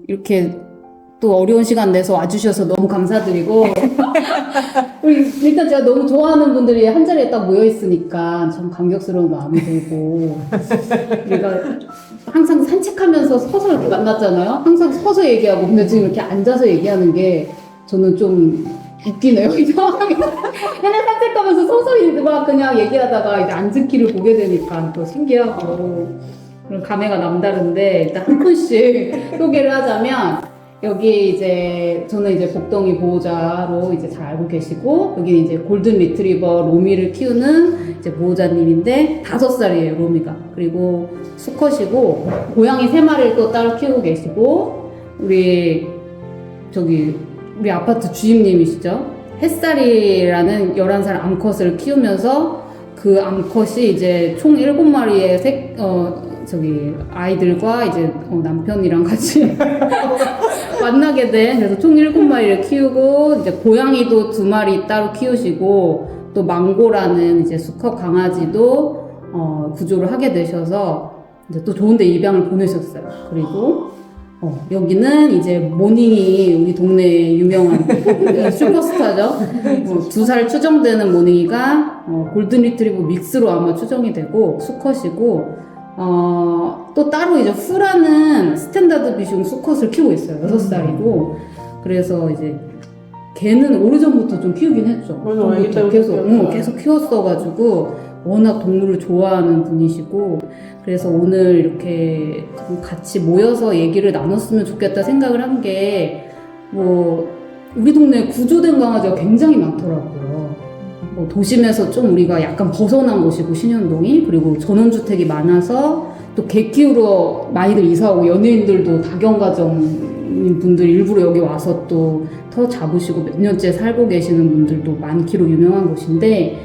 이렇게 또 어려운 시간 내서 와주셔서 너무 감사드리고 일단 제가 너무 좋아하는 분들이 한 자리에 딱 모여 있으니까 참 감격스러운 마음이 들고 우리가 항상 산책하면서 서서 이렇게 만났잖아요. 항상 서서 얘기하고 근데 지금 이렇게 앉아서 얘기하는 게 저는 좀 웃기네요. 이 상황이 맨날 산책하면서 서서 막 그냥 얘기하다가 이제 앉은 길을 보게 되니까 또 신기하고 그런 감회가 남다른데 일단 한 분씩 소개를 하자면 여기 이제 저는 이제 복덩이 보호자로 이제 잘 알고 계시고 여기 이제 골든 리트리버 로미를 키우는 이제 보호자님인데 5살이에요 로미가. 그리고 수컷이고 고양이 3마리를 또 따로 키우고 계시고 우리 아파트 주임님이시죠. 햇살이라는 11살 암컷을 키우면서 그 암컷이 이제 총 7마리의 아이들과 이제 남편이랑 같이 만나게 된 그래서 총 7마리를 키우고 이제 고양이도 2마리 따로 키우시고 또 망고라는 이제 수컷 강아지도 구조를 하게 되셔서 이제 또 좋은데 입양을 보내셨어요. 그리고 여기는 이제 모닝이 우리 동네에 유명한 슈퍼스타죠. 2살 추정되는 모닝이가 골든 리트리버 믹스로 아마 추정이 되고 수컷이고 또 따로 이제 후라는 스탠다드 비숑 수컷을 키우고 있어요. 6살이고 그래서 이제 걔는 오래전부터 좀 키우긴 했죠. 계속 키웠어가지고 워낙 동물을 좋아하는 분이시고 그래서 오늘 이렇게 같이 모여서 얘기를 나눴으면 좋겠다 생각을 한 게 우리 동네에 구조된 강아지가 굉장히 많더라고요. 도심에서 좀 우리가 약간 벗어난 곳이고 신현동이 그리고 전원주택이 많아서 또 개 키우러 많이들 이사오고 연예인들도 다견가정인 분들이 일부러 여기 와서 또 터 잡으시고 몇 년째 살고 계시는 분들도 많기로 유명한 곳인데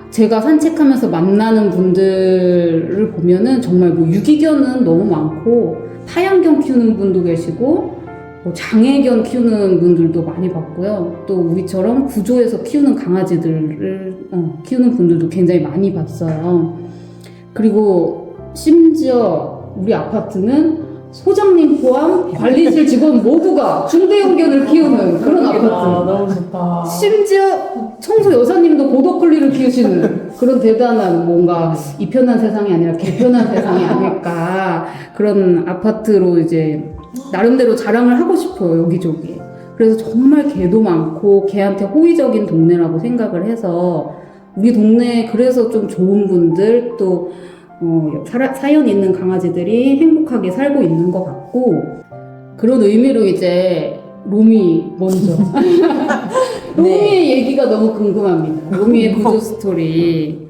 제가 산책하면서 만나는 분들을 보면은 정말 유기견은 너무 많고 파양견 키우는 분도 계시고 장애견 키우는 분들도 많이 봤고요. 또 우리처럼 구조해서 키우는 강아지들을 키우는 분들도 굉장히 많이 봤어요. 그리고 심지어 우리 아파트는 소장님 포함 관리실 직원 모두가 중대형견을 키우는 그런 아파트. 너무 좋다. 심지어 청소 여사님도 보더콜리를 키우시는 그런 대단한 뭔가 이 편한 세상이 아니라 개편한 세상이 아닐까 그런 아파트로 이제 나름대로 자랑을 하고 싶어요 여기저기. 그래서 정말 개도 많고 개한테 호의적인 동네라고 생각을 해서 우리 동네에 그래서 좀 좋은 분들 또 사연 있는 강아지들이 행복하게 살고 있는 것 같고 그런 의미로 이제 로미 먼저 로미의 얘기가 너무 궁금합니다. 로미의 구조 스토리.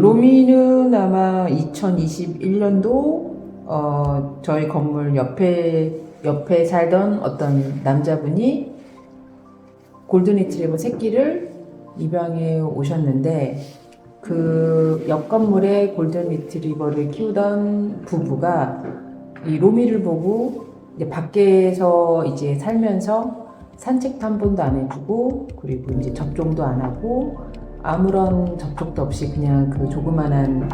로미는 아마 2021년도 저희 건물 옆에 살던 어떤 남자분이 골든 리트리버 새끼를 입양해 오셨는데 그 옆 건물에 골든 리트리버를 키우던 부부가 이 로미를 보고 이제 밖에서 이제 살면서 산책도 한 번도 안 해주고 그리고 이제 접종도 안 하고 아무런 접촉도 없이 그냥 그 조그만한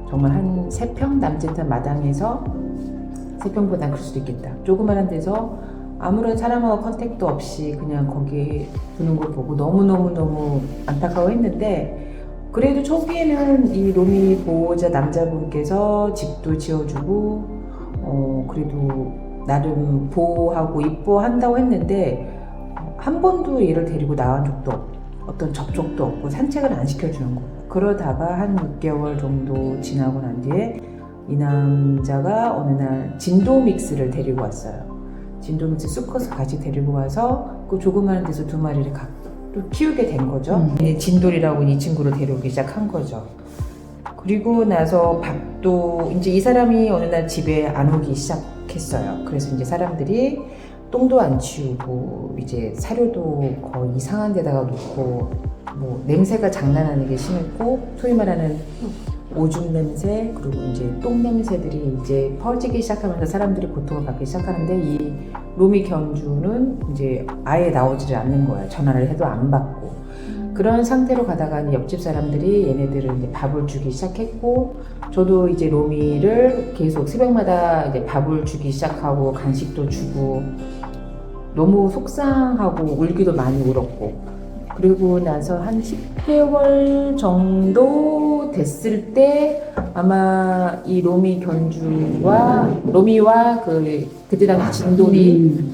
정말 한 3평 남짓한 마당에서 3평보단 클 수도 있겠다. 조그만한 데서 아무런 사람하고 컨택도 없이 그냥 거기에 두는 걸 보고 너무너무 안타까워했는데 그래도 초기에는 이 로미 보호자 남자분께서 집도 지어주고 그래도 나름 보호하고 이뻐한다고 했는데 한 번도 얘를 데리고 나온 적도 없고 어떤 접촉도 없고 산책을 안 시켜주는 거. 그러다가 한 6개월 정도 지나고 난 뒤에 이 남자가 어느 날 진도 믹스를 데리고 왔어요. 진도 밑에 수컷을 같이 데리고 와서 그 조그마한 데서 2마리를 또 키우게 된 거죠. 진돌이라고 이 친구를 데려오기 시작한 거죠. 그리고 나서 밥도 이제 이 사람이 어느 날 집에 안 오기 시작했어요. 그래서 이제 사람들이 똥도 안 치우고 이제 사료도 거의 이상한 데다가 놓고 뭐 냄새가 장난 아니게 심했고 소위 말하는 오줌 냄새 그리고 이제 똥 냄새들이 이제 퍼지기 시작하면서 사람들이 고통을 받기 시작하는데 이 로미 견주는 이제 아예 나오지를 않는 거예요. 전화를 해도 안 받고 그런 상태로 가다가 옆집 사람들이 얘네들을 이제 밥을 주기 시작했고 저도 이제 로미를 계속 새벽마다 이제 밥을 주기 시작하고 간식도 주고 너무 속상하고 울기도 많이 울었고 그리고 나서 한 10개월 정도 됐을 때 아마 이 로미와 그때 당시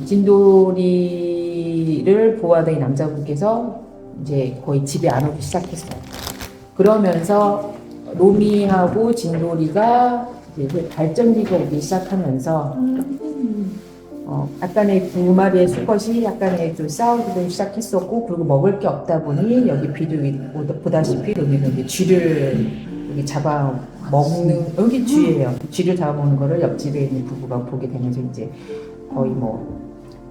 진돌이를 보호하던 이 남자분께서 이제 거의 집에 안 오기 시작했어요. 그러면서 로미하고 진돌이가 이제 발전기가 오기 시작하면서 약간의 2마리의 수컷이 약간의 좀 싸우기도 시작했었고 그리고 먹을 게 없다 보니 여기 비도 보다시피 로미는 이제 쥐를 여기 잡아 먹는 여기 쥐예요. 쥐를 잡아먹는 거를 옆집에 있는 부부가 보게 되면서 이제 거의 뭐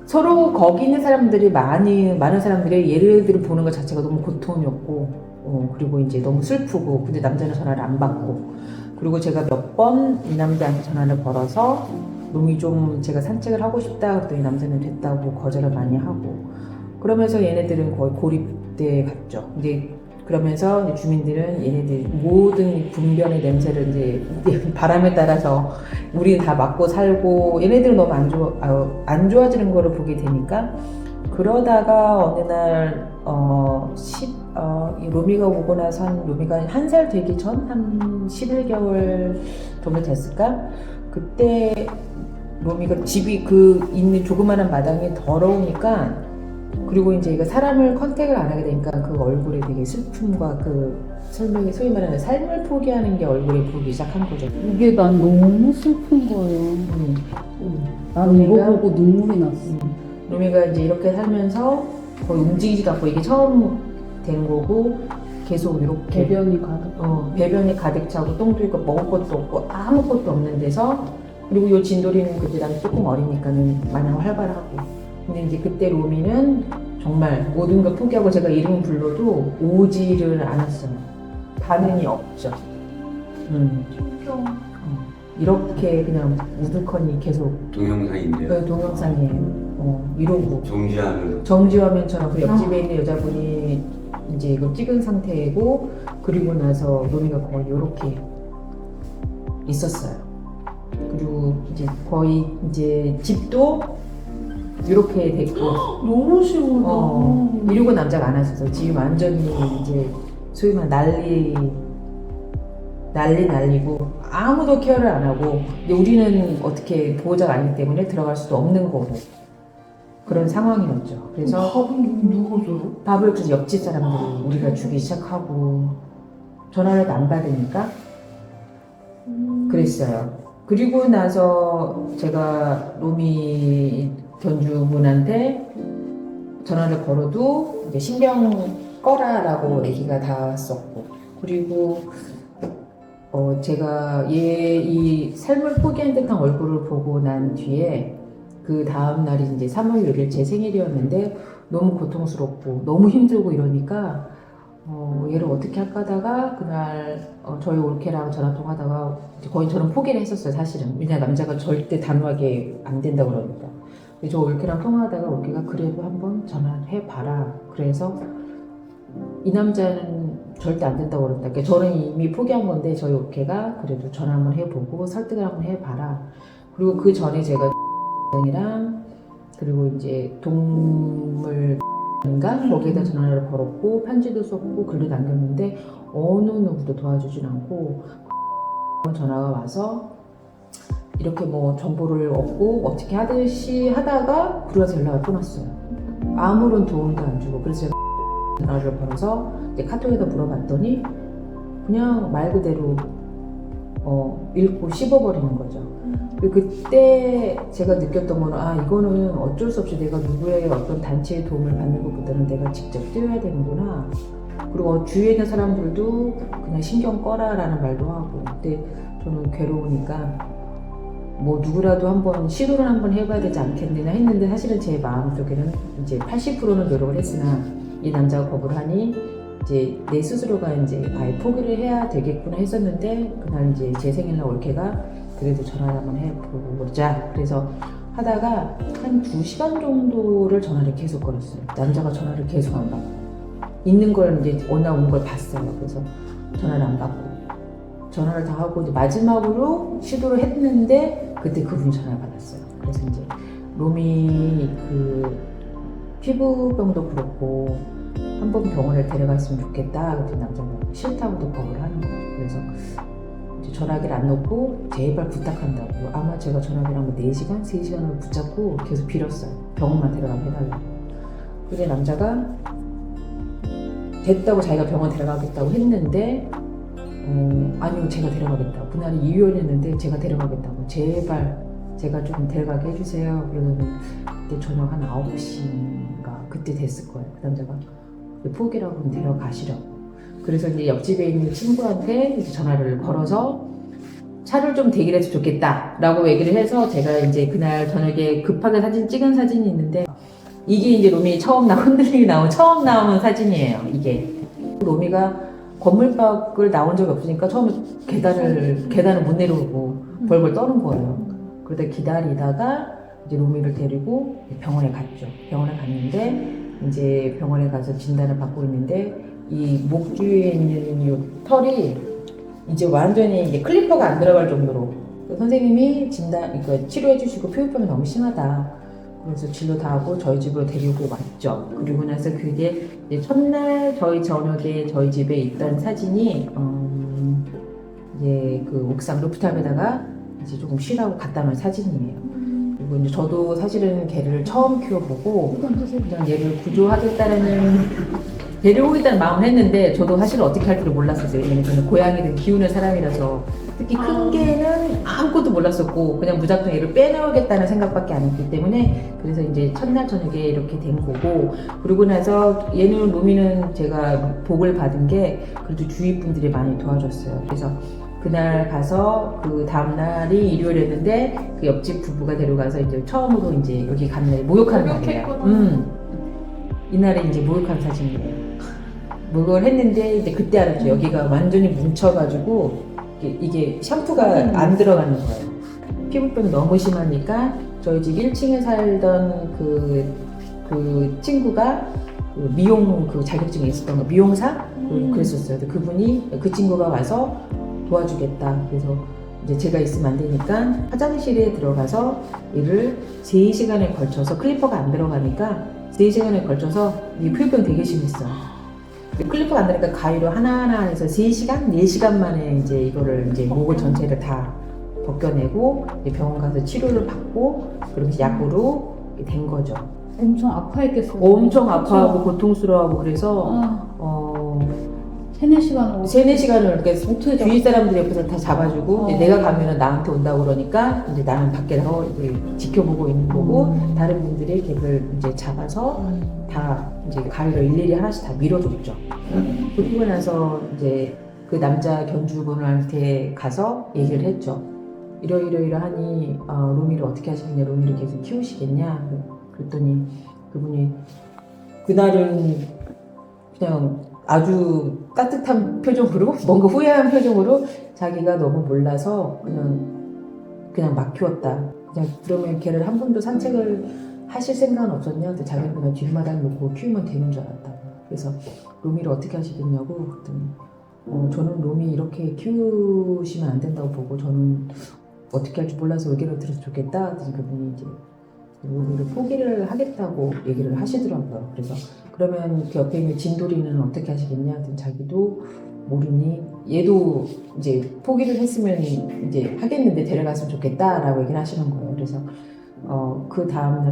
서로 거기 있는 사람들이 많은 사람들이 얘네들을 보는 것 자체가 너무 고통이었고 그리고 이제 너무 슬프고 근데 남자는 전화를 안 받고 그리고 제가 몇 번 이 남자한테 전화를 걸어서 놈이 좀 제가 산책을 하고 싶다 그랬더니 남자는 됐다고 거절을 많이 하고 그러면서 얘네들은 거의 고립돼 갔죠. 이제 그러면서 이제 주민들은 얘네들 모든 분변의 냄새를 이제 바람에 따라서 우리는 다 맡고 살고 얘네들은 너무 안 좋아지는 거를 보게 되니까 그러다가 어느 날 이 로미가 오고 나서 로미가 1살 되기 전 한 11개월 정도 됐을까? 그때 로미가 집이 그 있는 조그마한 마당이 더러우니까 그리고 이제 이거 사람을 컨택을 안 하게 되니까 그 얼굴에 되게 슬픔과 그 소위 말하는 삶을 포기하는 게 얼굴에 보이기 시작한 거죠. 이게 난 너무 슬픈 거예요. 난 이거 보고 눈물이 났어. 로미가 이제 이렇게 살면서 거의 움직이지도 않고 이게 처음 된 거고 계속 이렇게 배변이 가득 차고 똥도 있고 먹을 것도 없고 아무것도 없는 데서 그리고 요 진돌이는 그때 당시 조금 어리니까는 마냥 활발하고 근데 이제 그때 로미는 정말 모든 걸 포기하고 제가 이름 불러도 오지를 않았어요. 반응이 없죠. 이렇게 그냥 우두커니 계속 동영상인데요. 동영상이에요. 이러고 정지화면처럼 그 옆집에 있는 여자분이 이제 이걸 찍은 상태이고 그리고 나서 로미가 거의 이렇게 있었어요. 그리고 이제 거의 이제 집도 이렇게 됐고 너무 시원하다. 이러고 남자가 안 왔어서 지금 완전히 이제 소위 말하는 난리고 아무도 케어를 안 하고 근데 우리는 어떻게 보호자가 아니기 때문에 들어갈 수도 없는 거고 그런 상황이었죠. 그래서 밥은 누가 줘요? 밥을 그 옆집 사람들이 우리가 주기 시작하고 전화를 안 받으니까 그랬어요. 그리고 나서 제가 로미 견주분한테 전화를 걸어도 이제 신경 꺼라라고 얘기가 다 왔었고 그리고 제가 얘 이 삶을 포기한 듯한 얼굴을 보고 난 뒤에 그 다음 날이 이제 3월 6일 제 생일이었는데 너무 고통스럽고 너무 힘들고 이러니까 얘를 어떻게 할까 하다가 그날 저희 올케랑 전화통화하다가 거의 저는 포기를 했었어요. 사실은 왜냐면 남자가 절대 단호하게 안 된다고 그러니까 저 올케랑 통화하다가 올케가 그래도 한번 전화를 해봐라 그래서 이 남자는 절대 안 된다고 그랬다. 그러니까 저는 이미 포기한 건데 저희 올케가 그래도 전화 한번 해보고 설득을 한번 해봐라. 그리고 그 전에 제가 이랑 그리고 이제 동물인가 거기에다 전화를 걸었고 편지도 썼고 글도 남겼는데 어느 누구도 도와주진 않고 전화가 와서 이렇게 뭐 정보를 얻고 어떻게 하듯이 하다가 그러다 연락을 끊었어요. 아무런 도움도 안 주고 그래서 제가 전화를 걸어서 이제 카톡에다 물어봤더니 그냥 말 그대로 읽고 씹어버리는 거죠. 그때 제가 느꼈던 거는 이거는 어쩔 수 없이 내가 누구의 어떤 단체의 도움을 받는 것보다는 내가 직접 뛰어야 되는구나. 그리고 주위에 있는 사람들도 그냥 신경 꺼라라는 말도 하고. 근데 저는 괴로우니까 뭐 누구라도 한번 시도를 한번 해봐야 되지 않겠느냐 했는데, 사실은 제 마음속에는 이제 80%는 노력을 했으나 이 남자가 거부를 하니 이제 내 스스로가 이제 아예 포기를 해야 되겠구나 했었는데, 그날 이제 제 생일날 올케가 그래도 전화를 한번 해보자. 그래서 하다가 한 2시간 정도를 전화를 계속 걸었어요. 남자가 전화를 계속 안 받고 있는 걸 이제 오나 온 걸 봤어요. 그래서 전화를 안 받고 전화를 다 하고 이제 마지막으로 시도를 했는데 그때 그분이 전화를 받았어요. 그래서 이제 로미 그 피부병도 그렇고 한번 병원에 데려갔으면 좋겠다. 그랬더니 남자가 싫다고도 거부를 하는 거예요. 그래서 이제 전화기를 안 놓고 제발 부탁한다고. 아마 제가 전화기를 한 4시간, 3시간을 붙잡고 계속 빌었어요. 병원만 데려가게 해달라고. 근데 남자가 됐다고 자기가 병원 데려가겠다고 했는데 아니요, 제가 데려가겠다고. 그날이 일요일이었는데 제가 데려가겠다고. 제발 제가 좀 데려가게 해주세요. 그러더니 그때 저녁 한 9시인가 그때 됐을 거예요. 그 남자가 포기라고 그럼 데려가시라고. 그래서 이제 옆집에 있는 친구한테 이제 전화를 걸어서 차를 좀 대기를 해서 좋겠다라고 얘기를 해서, 제가 이제 그날 저녁에 급하게 사진 찍은 사진이 있는데, 이게 이제 로미 처음 흔들림이 처음 나온 사진이에요. 이게 로미가 건물 밖을 나온 적이 없으니까 처음에 계단을 못 내려오고 벌벌 떠는 거예요. 그러다 기다리다가 이제 로미를 데리고 병원에 갔죠. 병원에 갔는데 이제 병원에 가서 진단을 받고 있는데, 이 목 주위에 있는 이 털이 이제 완전히 이제 클리퍼가 안 들어갈 정도로 선생님이 그러니까 치료해 주시고 피부병이 너무 심하다. 그래서 진료 다 하고 저희 집으로 데리고 왔죠. 그리고 나서 그게 이제 첫날 저녁에 저희 집에 있던 사진이 이제 그 옥상 루프탑에다가 이제 조금 쉬라고 갖다 놓은 사진이에요. 그리고 이제 저도 사실은 개를 처음 키워보고 그냥 얘를 구조하겠다는 데려오겠다는 마음을 했는데, 저도 사실 어떻게 할 줄을 몰랐었어요. 왜냐면 저는 고양이를 키우는 사람이라서, 특히 큰 개는 아무것도 몰랐었고 그냥 무작정 얘를 빼놓겠다는 생각밖에 안 했기 때문에, 그래서 이제 첫날 저녁에 이렇게 된 거고, 그리고 나서 얘는 로미는 제가 복을 받은 게 그래도 주위 분들이 많이 도와줬어요. 그래서 그날 가서 그 다음날이 일요일이었는데 그 옆집 부부가 데려가서 이제 처음으로 이제 여기 간 날이 목욕하는 날이에요. 이날에 이제 목욕하는 사진이에요. 목욕을 했는데 이제 그때 알았죠. 여기가 완전히 뭉쳐가지고 이게 샴푸가 안 들어가는 거예요. 피부병이 너무 심하니까 저희 집 1층에 살던 그 친구가 그 미용 그 자격증이 있었던 거, 미용사? 그랬었어요. 그분이 그 친구가 와서 도와주겠다. 그래서 이제 제가 있으면 안 되니까 화장실에 들어가서 얘를 3시간에 걸쳐서, 클리퍼가 안 들어가니까 3시간에 걸쳐서 이 피부병 되게 심했어요. 클리퍼가 안 들어가니까 가위로 하나하나 해서 3시간, 4시간 만에 이제 이거를 이제 목을 전체를 다 벗겨내고 병원 가서 치료를 받고 그렇게 약으로 된 거죠. 엄청 아파했겠어요. 엄청 아파하고 고통스러워하고 그래서 3-4시간을 3-4시간을 이렇게 주위 사람들 옆에서 다 잡아주고 이제 내가 가면은 나한테 온다고 그러니까 이제 나는 밖에 나가 이제 지켜보고 있는 거고, 다른 분들이 걔를 이제 잡아서 다 이제 가위로 일일이 하나씩 다 밀어줬죠. 그리고 나서 이제 그 남자 견주분한테 가서 얘기를 했죠. 이러이러하니 로미를 어떻게 하시겠냐, 로미를 계속 키우시겠냐. 그랬더니 그분이 그날은 그냥 아주 따뜻한 표정으로, 뭔가 후회한 표정으로, 자기가 너무 몰라서 그냥 막 키웠다. 그냥 그러면 걔를 한 번도 산책을 하실 생각은 없었냐? 근데 자기는 그냥 뒷마당 놓고 키우면 되는 줄 알았다고. 그래서 로미를 어떻게 하시겠냐고 그랬더니 저는 로미 이렇게 키우시면 안 된다고 보고, 저는 어떻게 할지 몰라서 의견을 들어서 좋겠다. 그랬더니 그분이 이제 로미를 포기를 하겠다고 얘기를 하시더라고요. 그래서 그러면 그 옆에 있는 진돌이는 어떻게 하시겠냐? 그랬더니 자기도 모르니, 얘도 이제 포기를 했으면 이제 하겠는데 데려갔으면 좋겠다라고 얘기를 하시는 거예요. 그래서 그 다음날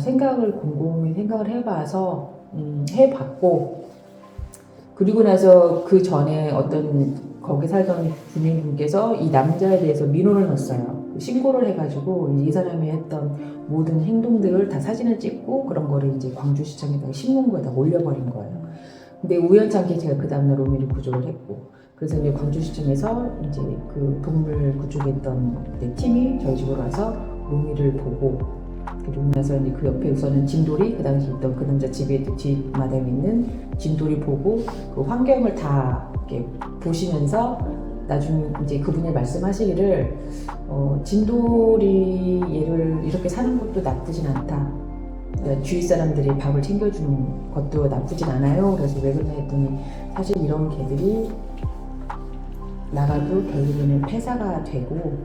곰곰이 생각을 해봐서 해봤고, 그리고 나서 그 전에 어떤 거기 살던 주민분께서 이 남자에 대해서 민원을 넣었어요. 신고를 해가지고 이 사람이 했던 모든 행동들을 다 사진을 찍고 그런 거를 이제 광주시청에다가 신문고에다 올려버린 거예요. 근데 우연찮게 제가 그 다음날 로미를 구조를 했고, 그래서 이제 광주시청에서 이제 그 동물 구조했던 이제 팀이 저희 집으로 와서 로미를 보고, 그리고 나서 이제 그 옆에 우선은 진돌이, 그 당시 있던 그 남자 집에 뒷마당에 있는 진돌이 보고 그 환경을 다 이렇게 보시면서 나중에 이제 그분이 말씀하시기를 진돌이 얘를 이렇게 사는 것도 나쁘진 않다. 그러니까 주위 사람들이 밥을 챙겨주는 것도 나쁘진 않아요. 그래서 왜 그러냐 했더니 사실 이런 개들이 나가도 결국에는 폐사가 되고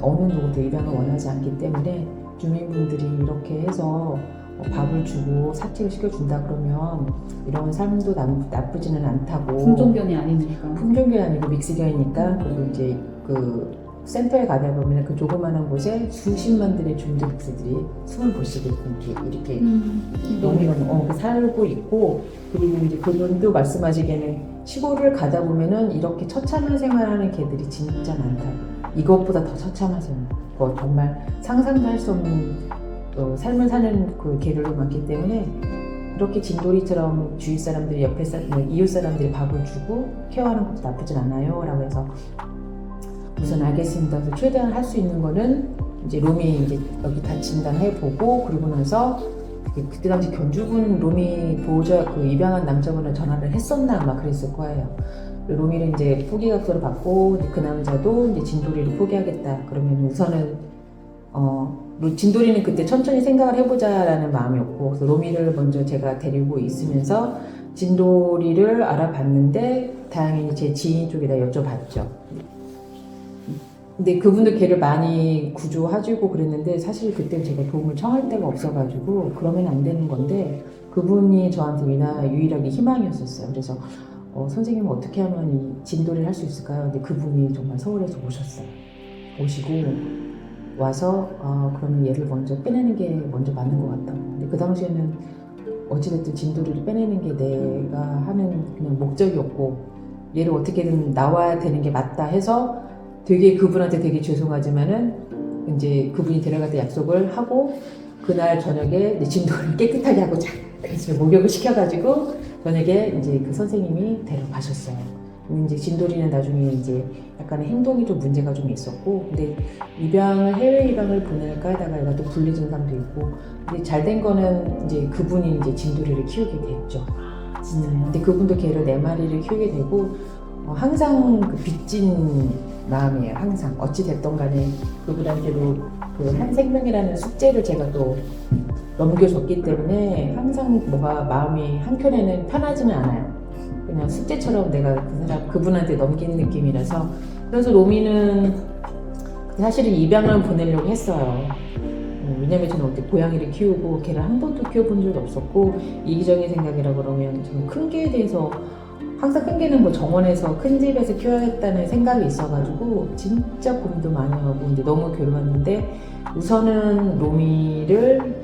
어느 누구도 입양을 원하지 않기 때문에 주민분들이 이렇게 해서 밥을 주고 사택을 시켜준다 그러면 이런 삶도 나쁘지는 않다고. 품종견이 아니니까. 품종견이 아니고 믹스견이니까. 그리고 이제 그 센터에 가다 보면 그 조그마한 곳에 수십만들의 준드릭스들이 숨을 못 쉬게 이렇게 너무 살고 있고, 그리고 이제 그분도 말씀하시기에는 시골을 가다 보면은 이렇게 처참한 생활하는 개들이 진짜 많다. 이것보다 더 처참한 생활. 정말 상상도 할 수 없는 삶을 사는 그 개들도 많기 때문에 이렇게 진돌이처럼 주위 사람들이 옆에 이웃 사람들이 밥을 주고 케어하는 것도 나쁘진 않아요. 라고 해서 우선 알겠습니다. 그래서 최대한 할 수 있는 거는 이제 로미 이제 여기 다 진단해보고, 그러고 나서 그때 당시 견주군 로미 보호자 그 입양한 남자분을 전화를 했었나 아마 그랬을 거예요. 로미를 이제 포기각서를 받고 그 남자도 이제 진돌이를 포기하겠다. 그러면 우선은 진돌이는 그때 천천히 생각을 해보자라는 마음이었고, 그래서 로미를 먼저 제가 데리고 있으면서 진돌이를 알아봤는데 다행히 제 지인 쪽에다 여쭤봤죠. 근데 그분도 걔를 많이 구조해주고 그랬는데 사실 그때 제가 도움을 청할 데가 없어가지고 그러면 안 되는 건데, 그분이 저한테 유일하게 희망이었었어요. 그래서 선생님은 어떻게 하면 이 진돌이를 할 수 있을까요? 근데 그분이 정말 서울에서 오셨어요. 오시고 와서 그러면 얘를 먼저 빼내는 게 먼저 맞는 것 같다. 근데 그 당시에는 어찌됐든 진돌이를 빼내는 게 내가 하는 그냥 목적이었고, 얘를 어떻게든 나와야 되는 게 맞다 해서 되게 그분한테 되게 죄송하지만은 이제 그분이 데려갈 때 약속을 하고 그날 저녁에 진돌이를 깨끗하게 하고 목욕을 시켜가지고 저녁에 이제 그 선생님이 데려가셨어요. 이제 진돌이는 나중에 이제 약간의 행동이 좀 문제가 좀 있었고, 근데 해외 입양을 보낼까 하다가 얘가 또 분리 증상도 있고, 근데 잘 된 거는 이제 그분이 이제 진돌이를 키우게 됐죠. 근데 그분도 걔를 4마리를 키우게 되고, 항상 그 빚진 마음이에요. 항상 어찌 됐던 간에 그분한테도 그 한 생명이라는 숙제를 제가 또 넘겨줬기 때문에 항상 뭐가 마음이 한켠에는 편하지는 않아요. 그냥 숙제처럼 내가 그분한테 넘기는 느낌이라서. 그래서 로미는 사실은 입양을 보내려고 했어요. 왜냐면 저는 어때 고양이를 키우고 걔를 한 번도 키워본 적이 없었고, 이기적인 생각이라 그러면 저는 큰 개에 대해서 항상 큰 개는 뭐 정원에서 큰 집에서 키워야겠다는 생각이 있어가지고 진짜 고민도 많이 하고, 근데 너무 괴로웠는데 우선은 로미를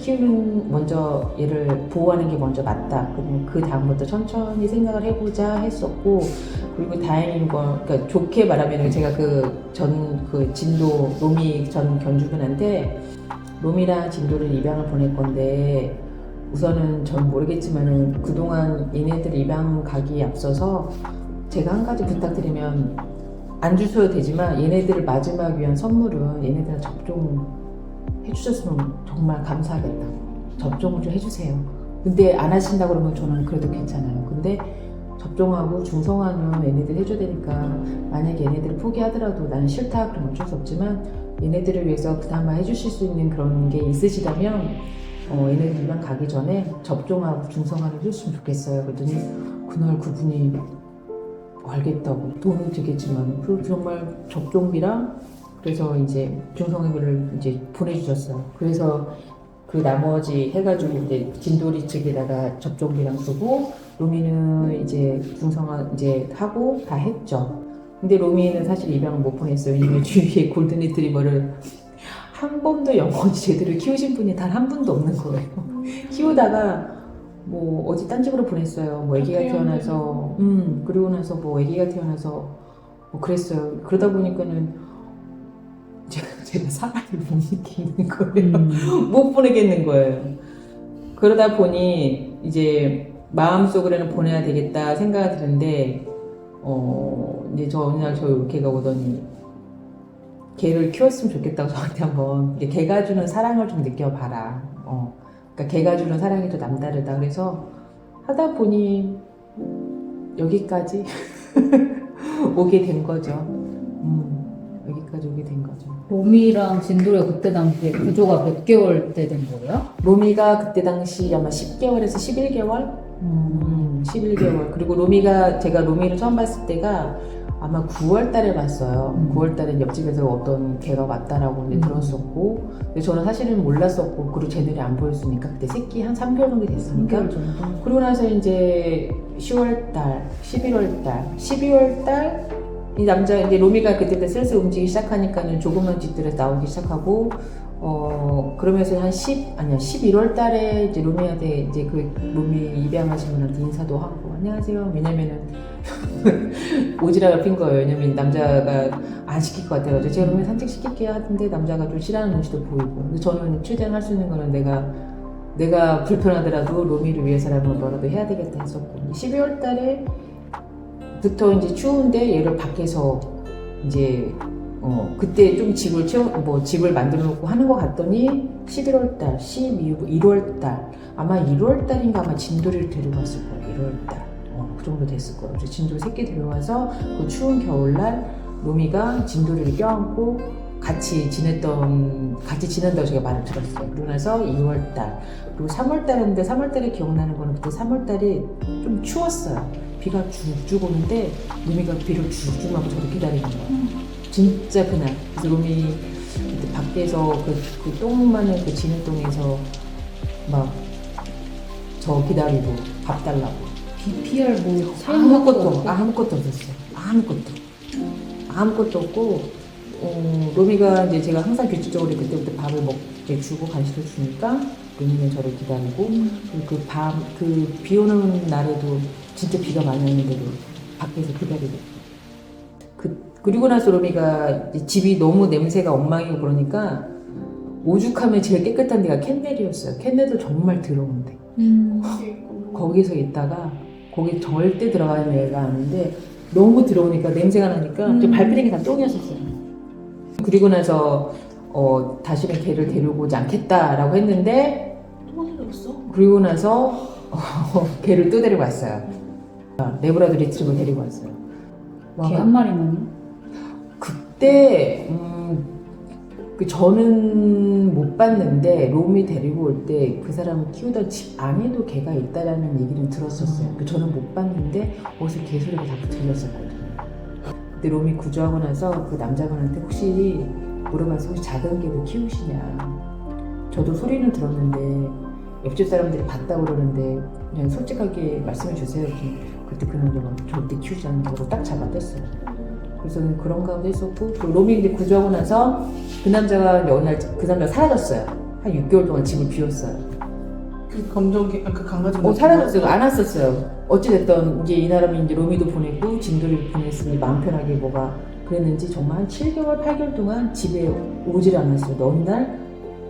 먼저 얘를 보호하는 게 먼저 맞다. 그 다음부터 천천히 생각을 해보자 했었고, 그리고 다행인 건, 그러니까 좋게 말하면 제가 로미 전 견주분한테 로미랑 진도를 입양을 보낼 건데, 우선은 전 모르겠지만은 그동안 얘네들 입양 가기에 앞서서 제가 한 가지 부탁드리면, 안 주셔도 되지만 얘네들을 마지막 위한 선물은 얘네들 접종 해주셨으면 정말 감사하겠다. 접종을 좀 해주세요. 근데 안 하신다 그러면 저는 그래도 괜찮아요. 근데 접종하고 중성화는 얘네들 해줘야 되니까 만약에 얘네들을 포기하더라도 나는 싫다 그러면 어쩔 수 없지만 얘네들을 위해서 그나마 해주실 수 있는 그런 게 있으시다면 얘네들 입양 가기 전에 접종하고 중성화를 해줬으면 좋겠어요. 그랬더니 그날 그분이 알겠다고, 돈은 되겠지만 그리고 정말 접종비랑 그래서 이제 중성화를 이제 보내주셨어요. 그래서 그 나머지 해가지고 이제 진돌이 측에다가 접종비랑 쓰고, 로미는 이제 중성화 이제 하고 다 했죠. 근데 로미는 사실 입양을 못 보냈어요. 왜냐면 주위에 골든 리트리버를 한 번도 영원히 제대로 키우신 분이 단 한 분도 없는 거예요. 키우다가 뭐 어디 딴 집으로 보냈어요. 뭐 아기가 태어나서 그리고 나서 뭐 아기가 태어나서 뭐 그랬어요. 그러다 보니까는 제가 사람을 못 이기는 거예요. 못 보내겠는 거예요. 그러다 보니 이제 마음속으로는 보내야 되겠다 생각이 드는데 이제 저 어느 날 저희 걔가 오더니 걔를 키웠으면 좋겠다고 저한테 한번 이제 걔가 주는 사랑을 좀 느껴봐라. 그러니까 걔가 주는 사랑이 또 남다르다. 그래서 하다 보니 여기까지 오게 된 거죠. 여기까지 오게 된 거죠. 로미랑 진돌이가 그때 당시에 구조가 몇 개월 때 된 거예요? 로미가 그때 당시 아마 10개월에서 11개월? 11개월. 그리고 로미가, 제가 로미를 처음 봤을 때가 아마 9월 달에 봤어요. 9월 달에 옆집에서 어떤 개가 왔다라고 이제 들었었고, 근데 저는 사실은 몰랐었고, 그리고 쟤들이 안 보였으니까, 그때 새끼 한 3개월 정도 됐으니까. 3개월 정도? 그러고 나서 이제 10월 달, 11월 달, 12월 달, 이 남자, 이제 로미가 그때 슬슬 움직이기 시작하니까는 조그만 집들에서 나오기 시작하고, 그러면서 한 11월 달에 이제 로미한테 이제 그 로미 입양하신 분한테 인사도 하고, 안녕하세요. 왜냐면은, 오지랖을 핀 거예요. 왜냐면 남자가 안 시킬 것 같아가지고, 제가 로미 산책시킬게요 하던데, 남자가 좀 싫어하는 눈치도 보이고. 근데 저는 최대한 할 수 있는 거는 내가 불편하더라도 로미를 위해서라면 뭐라도 해야 되겠다 했었고. 12월 달에 부터 이제 추운데 얘를 밖에서 이제 그때 좀 집을 만들어 놓고 하는 것 같더니 11월 달, 1월 달 아마 1월 달인가 아마 진돌이를 데려왔을 거예요. 1월 달. 그 정도 됐을 거예요. 그래서 진돌이 새끼 데려와서 그 추운 겨울날 로미가 진돌이를 껴안고 같이 지낸다고 제가 말을 들었어요. 그러고 나서 2월 달 그리고 3월 달인데 3월 달에 기억나는 거는 그때 3월 달이 좀 추웠어요. 비가 쭉쭉 오는데 로미가 비를 쭉쭉 맞고 저를 기다리는 거예요. 진짜 그날. 그래서 로미 그때 밖에서 그 똥 많은 그 진흙동에서 막 저 기다리고 밥 달라고. BPR 뭐 아무것도 없었어요. 아무것도 없고 로미가 이제 제가 항상 규칙적으로 그때부터 밥을 먹게 주고 간식을 주니까 로미는 저를 기다리고 그 비 오는 날에도 진짜 비가 많이 오는데도 밖에서 기다리고 그리고 나서 로미가 집이 너무 냄새가 엉망이고 그러니까 오죽하면 제일 깨끗한 데가 캔넬이었어요. 캔넬도 정말 더러운데 거기서 있다가 거기 절대 들어가는 애가 아닌데 너무 더러우니까 냄새가 나니까 발피는 게 다 똥이었었어요. 그리고 나서 다시는 걔를 데리고 오지 않겠다라고 했는데 똥이 들었어? 그리고 나서 걔를 또 데리고 왔어요. 레브라도 리트리버 데리고 왔어요. 개 한 마리만요? 그때 저는 못 봤는데 로미 데리고 올 때 그 사람 키우던 집 안에도 개가 있다라는 얘기는 들었었어요. 저는 못 봤는데 어디서 개 소리가 자꾸 들렸었거든요. 근데 로미 구조하고 나서 그 남자분한테 혹시 물어봐서 혹시 작은 개도 키우시냐. 저도 소리는 들었는데 옆집 사람들이 봤다고 그러는데 그냥 솔직하게 말씀해 주세요. 그때 그 남자가 절대 키우지 않는다고 딱 잡아댔어요. 그래서 그런 가운데 있었고 또 로미 이제 구조하고 나서 그 남자가 어느 날 그 남자가 사라졌어요. 한 6개월 동안 집을 비웠어요. 그 검정개, 그 강아지. 사라졌어요. 안 왔었어요. 어찌됐든 이제 이 사람이 이제 로미도 보내고 진돌이를 보냈으니 마음 편하게 뭐가 그랬는지 정말 한 7개월, 8개월 동안 집에 오질 않았어요. 어느 날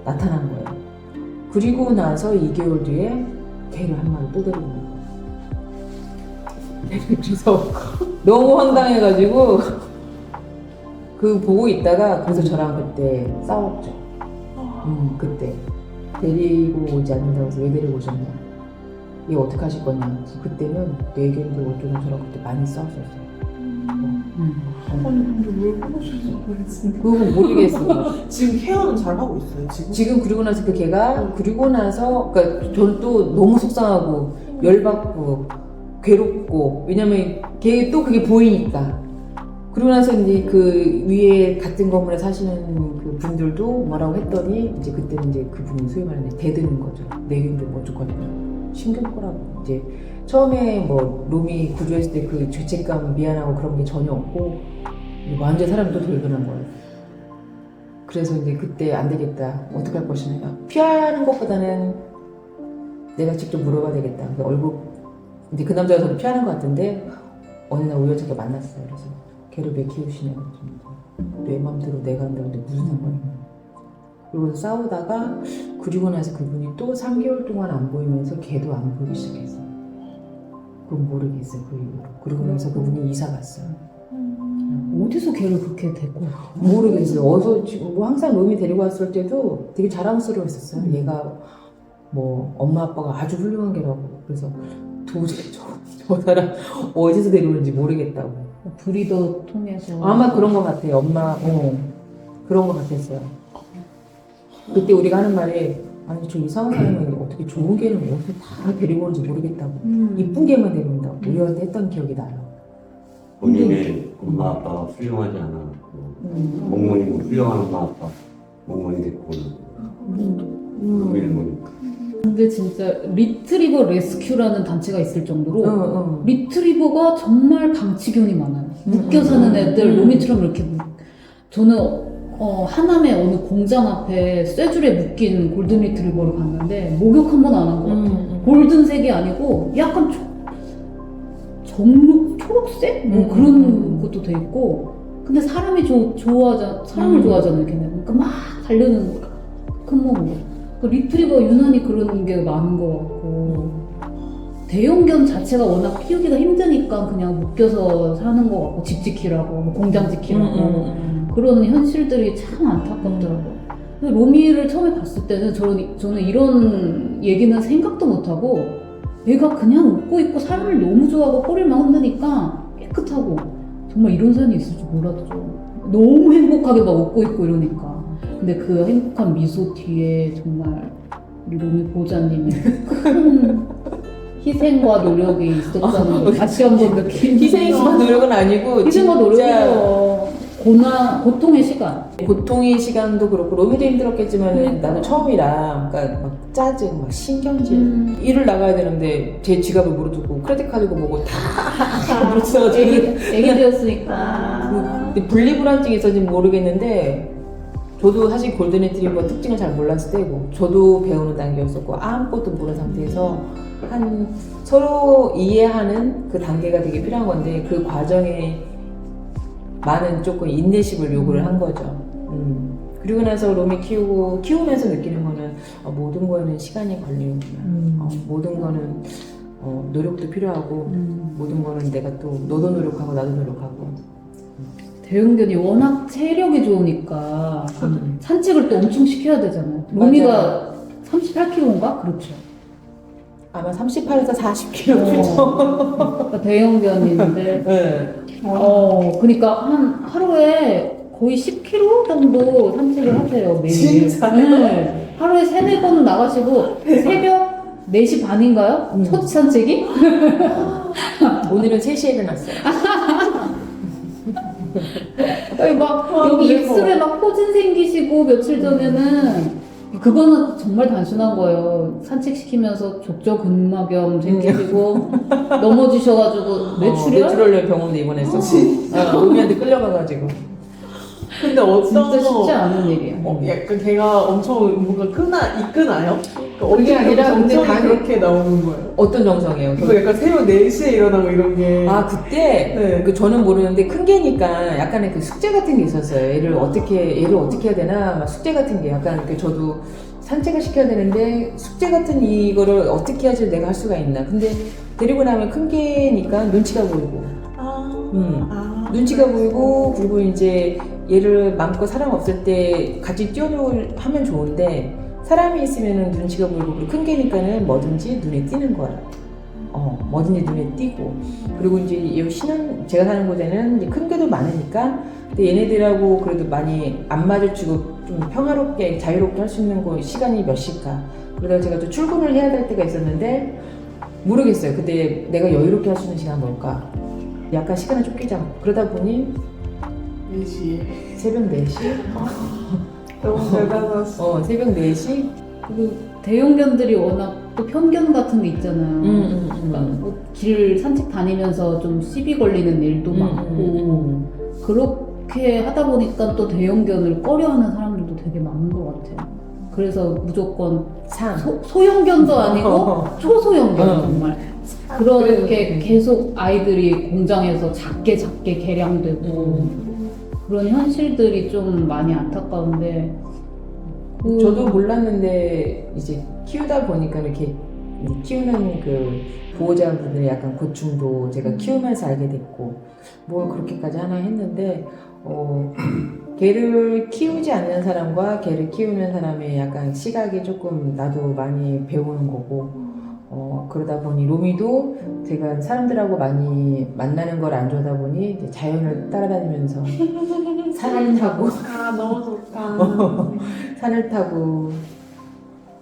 나타난 거예요. 그리고 나서 2개월 뒤에 개를 한 마리 또 데리고 온 거예요. 그래서 너무 황당해가지고 그 보고 있다가 그래서 저랑 그때 싸웠죠. 그때 데리고 오지 않는다고 해서 왜 데리고 오셨냐, 이거 어떻게 하실 거냐. 그때는 내 의견도 어쩌고 저쩌고 그때 많이 싸웠었어요. 아니 근데 왜 그러셨어? 그건 모르겠어요. 지금 케어는 잘 하고 있어요. 지금 그리고 나서 그 걔가 그리고 나서 그러니까 저는 또 너무 속상하고 열받고 괴롭고 왜냐면 걔 또 그게 보이니까. 그러고 나서 이제 그 위에 같은 건물에 사시는 그 분들도 뭐라고 했더니 이제 그때는 이제 그분이 소위 말하는 대드는 거죠. 내균들 뭐 어쩌거나 신경 꺼라고. 이제 처음에 뭐 로미 구조했을 때 그 죄책감 미안하고 그런 게 전혀 없고 완전 사람이 또 돌변한 거예요. 그래서 이제 그때 안 되겠다. 어떻게 할 것이냐. 피하는 것보다는 내가 직접 물어봐야 되겠다. 얼굴 이제 그 남자가 저를 피하는 것 같은데 어느 날 우연찮게 만났어요. 그래서 걔를 왜 키우시냐고. 내 맘대로 내가 한다는데 무슨 상관이야. 그리고 싸우다가 그리고 나서 그분이 또 3개월 동안 안 보이면서 걔도 안 보이기 시작했어요. 그건 모르겠어요. 그 이후로. 그리고 나서 그분이 이사 갔어요. 어디서 걔를 그렇게 데리고 왔어? 모르겠어요. 어서 지금 뭐 항상 롬이 데리고 왔을 때도 되게 자랑스러웠었어요. 얘가 뭐 엄마 아빠가 아주 훌륭한 개라고. 그래서 도저히 저 사람 어디서 데려오는지 모르겠다고. 브리더 통해서 아마 그런 것 같아요. 엄마 그런 것 같았어요. 그때 우리가 하는 말이 아니 저 이상한 사람이 어떻게 좋은 개는 어떻게 다 데리고 오는지 모르겠다고. 이쁜 개만 데려온다고 우리한테 했던 기억이 나요. 본인의 엄마 아빠가 훌륭하지 않아. 목모님 훌륭한 엄마 아빠 목모님 데리고 오는 거. 일본. 근데 진짜 리트리버 레스큐라는 단체가 있을 정도로 리트리버가 정말 방치견이 많아요. 묶여 사는 애들 로미처럼 이렇게 저는 하남의 어느 공장 앞에 쇠줄에 묶인 골든 리트리버를 봤는데 목욕 한 번 안 한 것 같아요. 골든색이 아니고 약간 초록색? 뭐 그런 것도 돼 있고 근데 사람을 좋아하잖아요 걔네는. 그러니까 막 달려는 큰 몸으로. 리트리버 유난히 그런 게 많은 것 같고 대형견 자체가 워낙 키우기가 힘드니까 그냥 묶여서 사는 것 같고 집 지키라고 뭐 공장 지키라고 그런 현실들이 참 안타깝더라고요. 근데 로미를 처음에 봤을 때는 저는 이런 얘기는 생각도 못하고 얘가 그냥 웃고 있고 사람을 너무 좋아하고 꼬리만 흔드니까 깨끗하고 정말 이런 사연이 있을 줄 몰랐죠. 너무 행복하게 막 웃고 있고 이러니까. 근데 그 행복한 미소 뒤에 정말 우리 로미 보호자님의 큰 희생과 노력이 있었다는 걸 다시 한번 느낀. 희생과 노력은 아니고 희생과 진짜 노력이죠. 고통의 시간. 고통의 시간도 그렇고 로미도 힘들었겠지만 나는 처음이라 그러니까 막 짜증, 막 신경질 일을 나가야 되는데 제 지갑을 물어두고 크레딧 카드고 뭐고 다 물어가지고 애기되었으니까. 분리불안증이 있었는지 모르겠는데 저도 사실 골든 리트리버 특징을 잘 몰랐을 때고 저도 배우는 단계였었고 아무것도 모르는 상태에서 서로 이해하는 그 단계가 되게 필요한 건데 그 과정에 많은 조금 인내심을 요구를 한 거죠. 그리고 나서 로미 키우면서 느끼는 거는 모든 거에는 시간이 걸리는구나. 모든 거는 노력도 필요하고 모든 거는 내가 또 너도 노력하고 나도 노력하고. 대형견이 워낙 체력이 좋으니까 산책을 또 엄청 시켜야 되잖아요. 로미가 38kg인가? 그렇죠. 아마 38에서 40kg 되죠. 그러니까 대형견인데 네. 그러니까 하루에 거의 10km 정도 산책을 하세요, 매일. 진짜요? 네. 하루에 3-4번 나가시고 새벽 4시 반인가요? 첫 산책이? 오늘은 3시에 일어났어요. 여기 입술에 막 포진 생기시고 며칠 전에는 그거는 정말 단순한 거예요. 산책시키면서 족저근막염 생기시고 넘어지셔가지고 뇌출혈 병원에 입원했어. 로미한테 끌려가가지고. 근데 어떤 진짜 쉽지 않은 일이에요. 약간 걔가 엄청 뭔가 이끄나요? 그게 아니라 근데 정성이 다 그렇게 나오는 거예요. 어떤 정성이에요? 그 약간 새벽 4시에 일어나고 이런 게. 그때 네. 저는 모르는데 큰 개니까 약간의 그 숙제 같은 게 있었어요. 얘를 어떻게 해야 되나 막 숙제 같은 게 약간 저도 산책을 시켜야 되는데 숙제 같은 이거를 어떻게 해야지 내가 할 수가 있나. 근데 데리고 나면 큰 개니까 눈치가 보이고. 눈치가 보이고 그리고 이제 얘를 마음껏 사람 없을 때 같이 뛰어놀면 좋은데 사람이 있으면 눈치가 보이고 그리고 큰 개니까는 뭐든지 눈에 띄는 거야. 뭐든지 눈에 띄고 그리고 이제 제가 사는 곳에는 이제 큰 개도 많으니까 근데 얘네들하고 그래도 많이 안 마주치고 좀 평화롭게 자유롭게 할 수 있는 거 시간이 몇 시까. 그러다가 제가 또 출근을 해야 될 때가 있었는데 모르겠어요. 근데 내가 여유롭게 할 수 있는 시간 뭘까? 약간 시간을 쫓기자. 그러다 보니 4시에. 새벽 4시? 너무 대단하셨어. 새벽 4시? 그리고 대형견들이 워낙 또 편견 같은 게 있잖아요. 그러니까 길 산책 다니면서 좀 시비 걸리는 일도 많고 그렇게 하다 보니까 또 대형견을 꺼려하는 사람들도 되게 많은 것 같아요. 그래서 무조건 소형견도 아니고 초소형견 정말 그렇게 계속 아이들이 공장에서 작게 개량되고 그런 현실들이 좀 많이 안타까운데 저도 몰랐는데 이제 키우다 보니까 이렇게 키우는 그 보호자분들의 약간 고충도 제가 키우면서 알게 됐고 뭘 그렇게까지 하나 했는데 개를 키우지 않는 사람과 개를 키우는 사람의 약간 시각이 조금 나도 많이 배우는 거고 그러다 보니 로미도 제가 사람들하고 많이 만나는 걸 안 좋아하다 보니 이제 자연을 따라다니면서 산을 타고 아, 너무 좋다. 산을 타고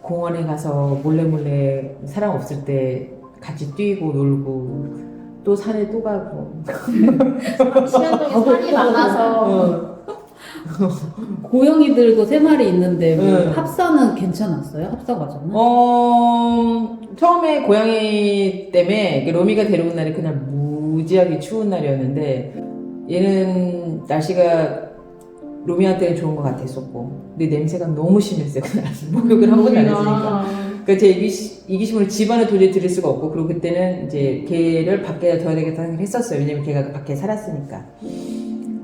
공원에 가서 몰래 사람 없을 때 같이 뛰고 놀고 또 산에 또 가고 시안동에 산이 많아서. 고양이들도 3마리 있는데 뭐 응. 합사는 괜찮았어요? 합사 과정은? 처음에 고양이 때문에 로미가 데려온 날이 그날 무지하게 추운 날이었는데 얘는 날씨가 로미한테는 좋은 것 같았었고 근데 냄새가 너무 심했어요 그날 목욕을 한 번도 안 했으니까 그러니까 제 이기심으로 집 안에 도저히 들일 수가 없고 그리고 그때는 이제 걔를 밖에다 둬야 되겠다는 생각을 했었어요 왜냐면 걔가 밖에 살았으니까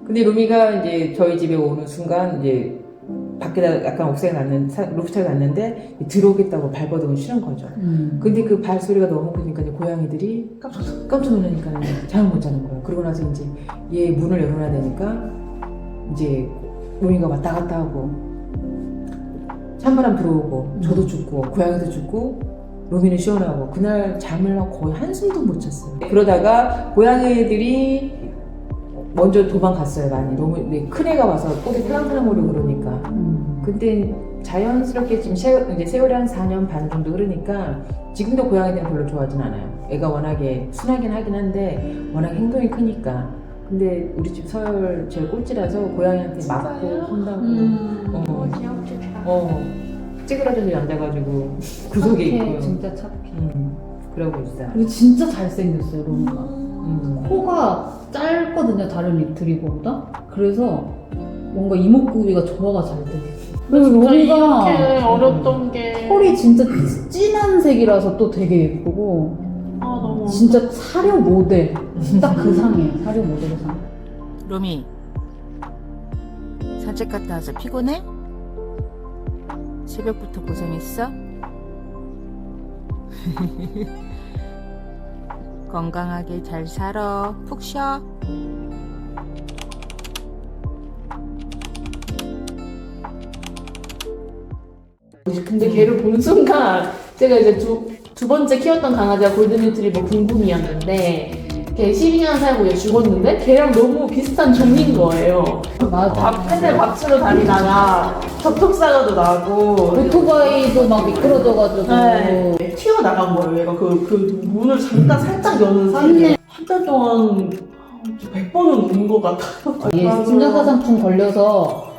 근데 로미가 이제 저희 집에 오는 순간 이제 밖에다 약간 옥상에 루프탑에 갔는데 들어오겠다고 발버둥을 치는 거죠. 근데 그 발소리가 너무 크니까 이제 고양이들이 깜짝 놀라니까 잠을 못 자는 거예요. 그러고 나서 이제 얘 문을 열어놔야 되니까 이제 로미가 왔다 갔다 하고 찬바람 들어오고 저도 죽고 고양이도 죽고 로미는 시원하고 그날 잠을 거의 한숨도 못 잤어요. 그러다가 고양이들이 먼저 도망갔어요 많이 너무 큰 애가 와서 꼬리 살랑살랑 거리고 그러니까 근데 자연스럽게 지금 이제 세월이 한 4년 반 정도 흐르니까 지금도 고양이들은 별로 좋아하진 않아요 애가 워낙에 순하긴 하긴 한데 워낙 행동이 크니까 근데 우리 집 서열 제일 꼴찌라서 고양이한테 맞고 혼나고 귀엽겠다. 찌그러져서 앉아가지고 구석에 있고요 진짜 착해. 그러고 있어요 그리고 진짜 잘생겼어요, 로미가. 코가 짧거든요, 다른 리트리버보다. 그래서 뭔가 이목구비가 조화가 잘 돼. 그리고 진짜 로미가 이렇게 어렸던 게. 털이 진짜 진한 색이라서 또 되게 예쁘고 아, 너무. 진짜 사료 모델. 딱 그 상이에요, 사료 모델 상. 로미, 산책 갔다 와서 피곤해? 새벽부터 고생했어? 건강하게 잘 살아. 푹 쉬어. 근데 걔를 보는 순간 제가 이제 두 번째 키웠던 강아지가 골든 리트리버 궁금이었는데 걔 12년 살고 얘 죽었는데 걔랑 너무 비슷한 종인 거예요. 맞아. 맨날 밥 치러 다니다가 접촉사고도 나고 오토바이도 막 미끄러져가지고. 네. 튀어나간 거예요. 얘가 그 문을 잠깐 살짝 여는 사이에 한 달 동안 100번은 운 것 같아요. 얘 심장사상충 걸려서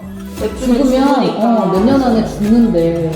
죽으면 죽으면 몇 년 안에 죽는데